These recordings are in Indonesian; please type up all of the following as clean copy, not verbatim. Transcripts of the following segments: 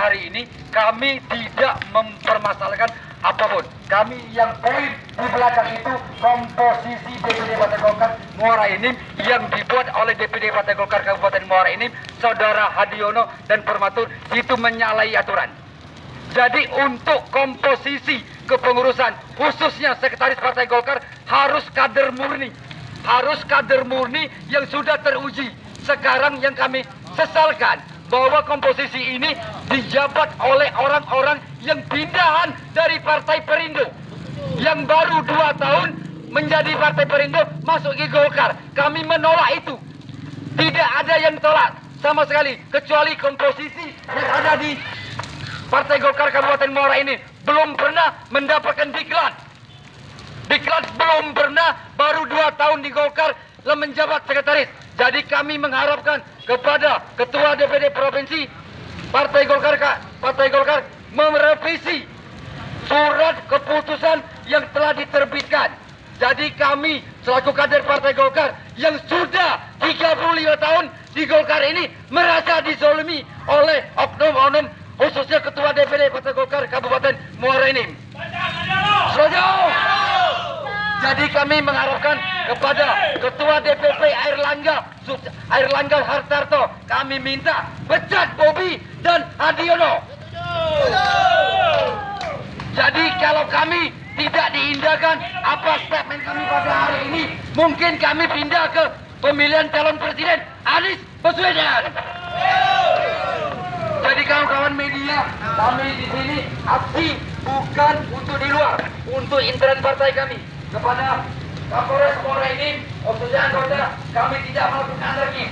hari ini kami tidak mempermasalahkan apapun. Kami yang poin di belakang itu komposisi DPD Partai Golkar Muara Enim yang dibuat oleh DPD Partai Golkar Kabupaten Muara Enim, Saudara Hadiono dan Permatur, itu menyalahi aturan. Jadi untuk komposisi kepengurusan khususnya sekretaris Partai Golkar harus kader murni. Harus kader murni yang sudah teruji. Sekarang yang kami sesalkan bahwa komposisi ini dijabat oleh orang-orang yang pindahan dari Partai Perindo. Yang baru 2 tahun menjadi Partai Perindo masuk ke Golkar. Kami menolak itu. Tidak ada yang tolak sama sekali kecuali komposisi yang ada di Partai Golkar Kabupaten Muara ini belum pernah mendapatkan diklat. Diklat belum pernah, baru 2 tahun di Golkar menjabat sekretaris. Jadi kami mengharapkan kepada Ketua DPD Provinsi Partai Golkar merevisi surat keputusan yang telah diterbitkan. Jadi kami selaku kader Partai Golkar yang sudah 35 tahun di Golkar ini merasa dizolimi oleh oknum-oknum khususnya Ketua DPD Partai Golkar Kabupaten Muara Enim. Setuju? Jadi kami mengharapkan kepada Ketua DPP Air Langga Hartarto, kami minta pecat Bobi dan Hadiono. Jadi kalau kami tidak diindahkan apa statement kami pada hari ini, mungkin kami pindah ke pemilihan calon presiden Anies Baswedan. Jadi kawan-kawan media, kami di sini aksi bukan untuk di luar, untuk internal partai kami. Kepada Kapolres Muara Enim, khususnya anggota, kami tidak melakukan anarki.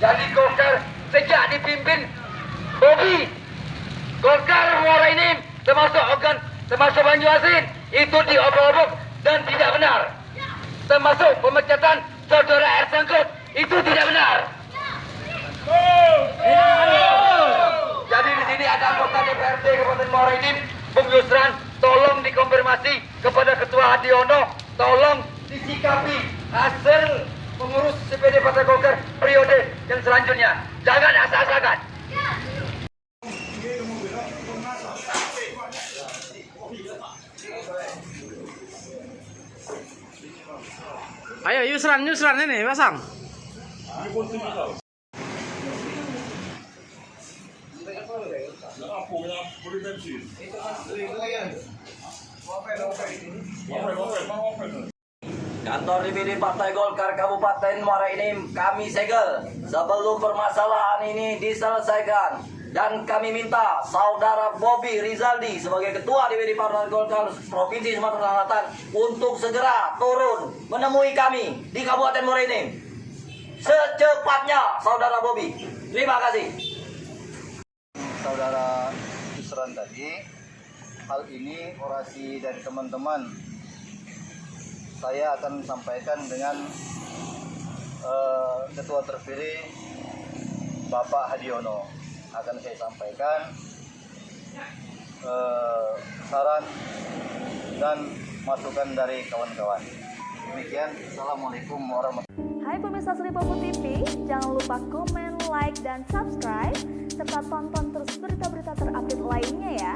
Jadi Golkar sejak dipimpin Bobi, Golkar Muara Enim termasuk Banyu Asin itu diobok-obok dan tidak benar. Termasuk pemecatan Saudara R. Sangkut itu tidak benar. Jadi di sini ada anggota DPRD Kabupaten Muara Enim, Bung Yusran, tolong dikonfirmasi kepada Ketua Hadiono, tolong disikapi hasil pengurus CPD Partai Golkar periode yang selanjutnya. Jangan asal-asalkan. Ayo Yusran ini pasang. Kantor DPD Partai Golkar Kabupaten Muara Enim kami segel sebelum permasalahan ini diselesaikan, dan kami minta Saudara Bobi Rizaldi sebagai Ketua DPD Partai Golkar Provinsi Sumatera Selatan untuk segera turun menemui kami di Kabupaten Muara Enim secepatnya, Saudara Bobi. Terima kasih. Saudara Yusran tadi, hal ini orasi dari teman-teman saya akan sampaikan dengan Ketua terpilih Bapak Hadiono. Akan saya sampaikan saran dan masukan dari kawan-kawan. Demikian, Assalamualaikum warahmatullahi wabarakatuh. Hai pemirsa Sri Popo TV, jangan lupa komen, like, dan subscribe, serta tonton terus berita-berita terupdate lainnya ya.